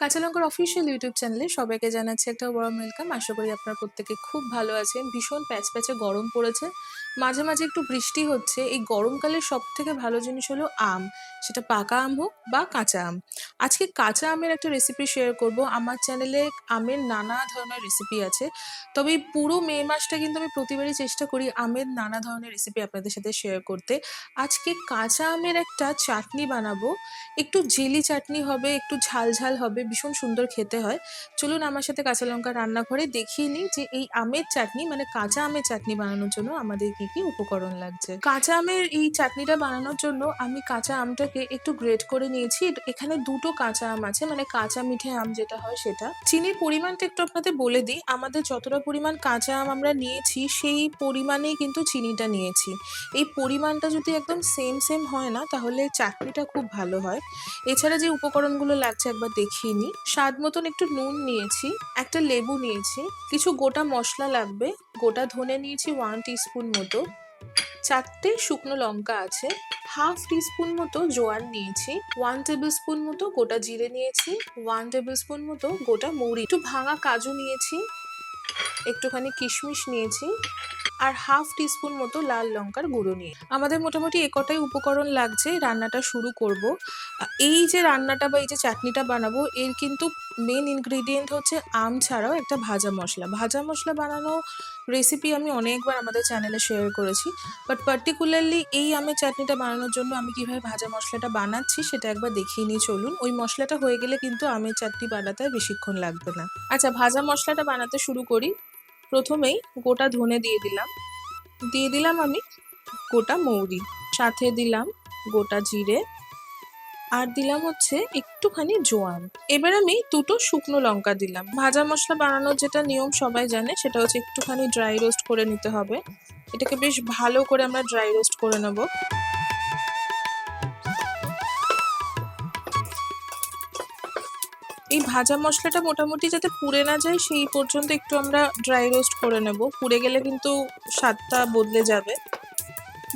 কাঁচা লঙ্কার official YouTube চ্যানেলে সবাইকে জানাচ্ছি একটা বড় ওয়েলকাম। আশা করি আপনারা প্রত্যেকে খুব ভালো আছেন। ভীষণ প্যাচপ্যাচে গরম পড়েছে, মাঝে মাঝে একটু বৃষ্টি হচ্ছে। এই গরমকালের সব থেকে ভালো জিনিস হলো আম, সেটা পাকা আম হোক বা কাঁচা আম। আজকে কাঁচা আমের একটা রেসিপি শেয়ার করব। আমার চ্যানেলে আমের নানা ধরনের রেসিপি আছে, তবে এই পুরো মে মাসটা কিন্তু আমি প্রতিবারই চেষ্টা করি আমের নানা ধরনের রেসিপি আপনাদের সাথে শেয়ার করতে। আজকে কাঁচা আমের একটা চাটনি বানাবো, একটু জেলি চাটনি হবে, একটু ঝাল ঝাল হবে, ভীষণ সুন্দর খেতে হয়। চলুন আমার সাথে কাঁচা লঙ্কা রান্নাঘরে দেখিয়ে নিই যে এই আমের চাটনি মানে কাঁচা আমের চাটনি বানানোর জন্য আমাদের কি কি উপকরণ লাগছে। কাঁচা আমের এই চাটনিটা বানানোর জন্য আমি কাঁচা আমটাকে একটু গ্রেট করে নিয়েছি। এখানে দুটো কাঁচা আম আছে, মানে কাঁচা মিঠে আম যেটা হয় সেটা। চিনির পরিমাণটা একটু আপনাদের বলে দিই, আমাদের যতটা পরিমাণ কাঁচা আম আমরা নিয়েছি সেই পরিমাণেই কিন্তু চিনিটা নিয়েছি। এই পরিমাণটা যদি একদম সেম সেম হয় না তাহলে চাটনিটা খুব ভালো হয়। এছাড়া যে উপকরণগুলো লাগছে একবার দেখিয়ে নিই। স্বাদ মতন একটু নুন নিয়েছি, একটা লেবু নিয়েছি, কিছু গোটা মশলা লাগবে। গোটা ধনে নিয়েছি 1 টিস্পুন মতো, 4টে শুকনো লঙ্কা আছে, হাফ টিস্পুন মতো জোয়ান নিয়েছি, 1 টেবিল স্পুন মতো গোটা জিরে নিয়েছি, 1 টেবিল স্পুন মতো গোটা মৌরি, একটু ভাঙা কাজু নিয়েছি, একটুখানি কিশমিশ নিয়েছি, আর হাফ টিস্পুন মতো লাল লঙ্কার গুঁড়ো নিয়ে আমাদের মোটামুটি কটাই উপকরণ লাগছে রান্নাটা শুরু করব। এই যে রান্নাটা বা এই যে চাটনিটা বানাবো এর কিন্তু মেন ইনগ্রিডিয়েন্ট হচ্ছে আম ছাড়াও একটা ভাজা মশলা। ভাজা মশলা বানানো রেসিপি আমি অনেকবার আমাদের চ্যানেলে শেয়ার করেছি, বাট পার্টিকুলারলি এই আমের চাটনিটা বানানোর জন্য আমি কিভাবে ভাজা মশলাটা বানাচ্ছি সেটা একবার দেখিয়ে নিই চলুন। ওই মশলাটা হয়ে গেলে কিন্তু আমের চাটনি বানাতে বেশিক্ষণ লাগবে না। আচ্ছা, ভাজা মশলাটা বানাতে শুরু করি। প্রথমেই গোটা ধনে দিয়ে দিলাম আমি গোটা মৌরি, সাথে দিলাম গোটা জিরে, আর দিলাম হচ্ছে একটুখানি জোয়ান। এবার আমি দুটো শুকনো লঙ্কা দিলাম। ভাজা মশলা বানানোর যেটা নিয়ম সবাই জানে, সেটা হচ্ছে একটুখানি ড্রাই রোস্ট করে নিতে হবে। এটাকে বেশ ভালো করে আমরা ড্রাই রোস্ট করে নেব। এই ভাজা মশলাটা মোটামুটি যাতে পুড়ে না যায় সেই পর্যন্ত একটু আমরা ড্রাই রোস্ট করে নেব। পুড়ে গেলে কিন্তু স্বাদটা বদলে যাবে।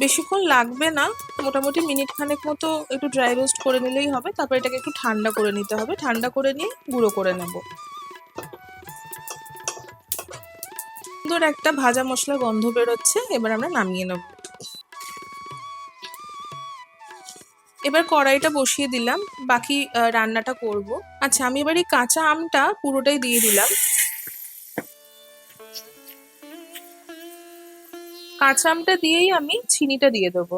বেশিক্ষণ লাগবে না, মোটামুটি মিনিট খানেক মতো একটু ড্রাই রোস্ট করে নিলেই হবে। তারপর এটাকে একটু ঠান্ডা করে নিতে হবে, ঠান্ডা করে নিয়ে গুঁড়ো করে নেব। সুন্দর একটা ভাজা মশলা গন্ধ বেরোচ্ছে, এবার আমরা নামিয়ে নেব। এবার কড়াইটা বসিয়ে দিলাম, বাকি রান্নাটা করব। আচ্ছা, আমি এবার এই কাঁচা আমটা পুরোটাই দিয়ে দিলাম। কাঁচা আমটা দিয়েই আমি চিনিটা দিয়ে দেবো।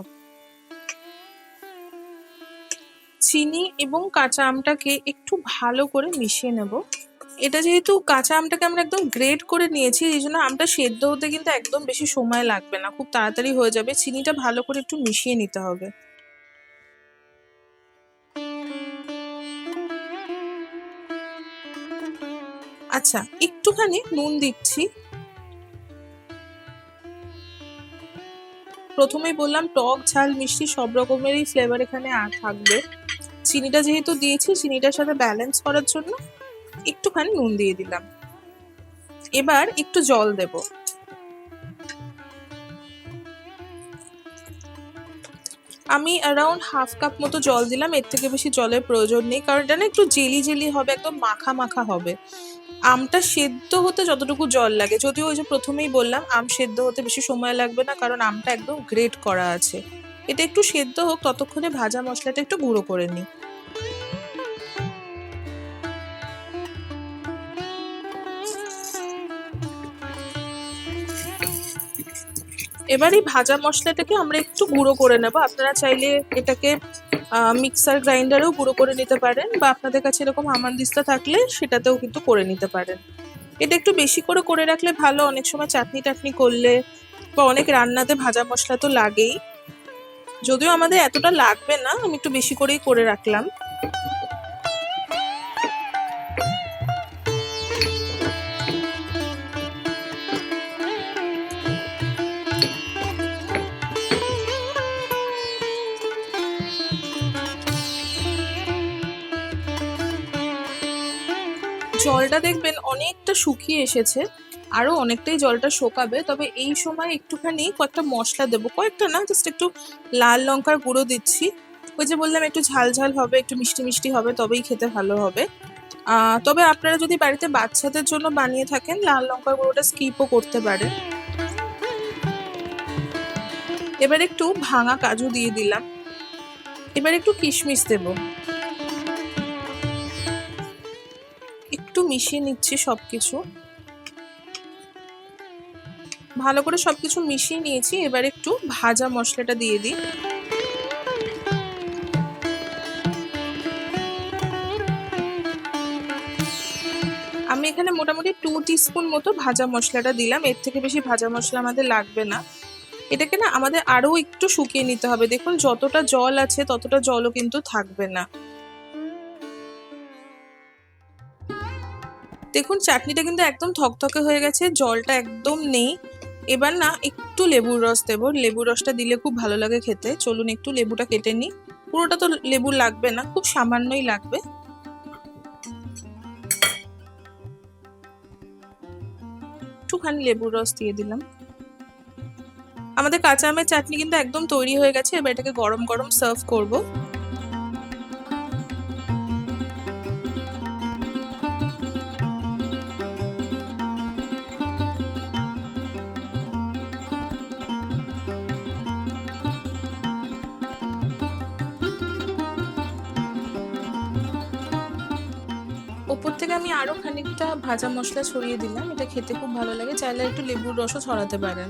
চিনি এবং কাঁচা আমটাকে একটু ভালো করে মিশিয়ে নেব। এটা যেহেতু কাঁচা আমটাকে আমরা একদম গ্রেট করে নিয়েছি, এই জন্য আমটা সেদ্ধ হতে কিন্তু একদম বেশি সময় লাগবে না, খুব তাড়াতাড়ি হয়ে যাবে। চিনিটা ভালো করে একটু মিশিয়ে নিতে হবে। আচ্ছা, একটুখানি নুন দিচ্ছি। প্রথমেই বললাম টক ঝাল মিষ্টি সব রকমেরই ফ্লেভার এখানে থাকবে। চিনিটা যেহেতু দিয়েছি, চিনিটার সাথে ব্যালেন্স করার জন্য একটুখানি নুন দিয়ে দিলাম। এবার একটু জল দেব। আমি অ্যারাউন্ড হাফ কাপ মতো জল দিলাম, এর থেকে বেশি জলের প্রয়োজন নেই, কারণ এটা না একটু জেলি জেলি হবে, একদম মাখা মাখা হবে। আমটা সেদ্ধ হতে যতটুকু জল লাগে, যদিও ওই যে প্রথমেই বললাম আম সেদ্ধ হতে বেশি সময় লাগবে না, কারণ আমটা একদম গ্রেট করা আছে। এটা একটু সেদ্ধ হোক, ততক্ষণে ভাজা মশলাটা একটু গুঁড়ো করে নিই। এবার এই ভাজা মশলাটাকে আমরা একটু গুঁড়ো করে নেব। আপনারা চাইলে এটাকে মিক্সার গ্রাইন্ডারেও গুঁড়ো করে নিতে পারেন, বা আপনাদের কাছে এরকম হামানদিস্তা থাকলে সেটাতেও কিন্তু করে নিতে পারেন। এটা একটু বেশি করে রাখলে ভালো, অনেক সময় চাটনি টাটনি করলে বা অনেক রান্নাতে ভাজা মশলা তো লাগেই। যদিও আমাদের এতটা লাগবে না, আমি একটু বেশি করেই করে রাখলাম। জলটা দেখবেন অনেকটা শুকিয়ে এসেছে, আরো অনেকটাই জলটা শোকাবে। তবে এই সময় একটুখানি কয়েকটা মশলা দেবো, কয়েকটা না, জাস্ট একটু লাল লঙ্কার গুঁড়ো দিচ্ছি। ওই যে বললাম একটু ঝাল ঝাল হবে, একটু মিষ্টি মিষ্টি হবে, তবেই খেতে ভালো হবে। তবে আপনারা যদি বাড়িতে বাচ্চাদের জন্য বানিয়ে থাকেন, লাল লঙ্কার গুঁড়োটা স্কিপও করতে পারেন। এবার একটু ভাঙা কাজু দিয়ে দিলাম। এবার একটু কিশমিশ দেব। একটু মিশিয়ে নিচ্ছি সবকিছু। ভালো করে সবকিছু মিশিয়ে নিয়েছি। এবার একটু ভাজা মশলাটা দিয়ে দিই। আমি এখানে মোটামুটি 2 টিস্পুন মতো ভাজা মশলাটা দিলাম। এর থেকে বেশি ভাজা মশলা আমাদের লাগবে না। এটাকে না আমাদের আরো একটু শুকিয়ে নিতে হবে। দেখুন যতটা জল আছে ততটা জলও কিন্তু থাকবে না। দেখুন চাটনিটা কিন্তু একদম থকথকে হয়ে গেছে, জলটা একদম নেই। এবার না একটু লেবুর রস দেবো। লেবুর রসটা দিলে খুব ভালো লাগে খেতে। চলুন একটু লেবুটা কেটে নিই। পুরোটা তো লেবু লাগবে না, খুব সামান্যই লাগবে। একটুখানি লেবুর রস দিয়ে দিলাম। আমাদের কাঁচা আমের চাটনি কিন্তু একদম তৈরি হয়ে গেছে। এবার এটাকে গরম গরম সার্ভ করব। ওপর থেকে আমি আরো খানিকটা ভাজা মশলা ছড়িয়ে দিলাম। এটা খেতে খুব ভালো লাগে। চাইলে একটু লেবুর রসও ছড়াতে পারেন।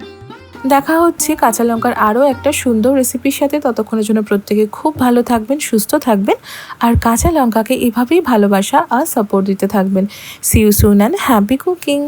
দেখা হচ্ছে কাঁচা লঙ্কার আরও একটা সুন্দর রেসিপির সাথে। ততক্ষণের জন্য প্রত্যেকে খুব ভালো থাকবেন, সুস্থ থাকবেন, আর কাঁচা লঙ্কাকে এভাবেই ভালোবাসা আর সাপোর্ট দিতে থাকবেন। See you soon and happy cooking.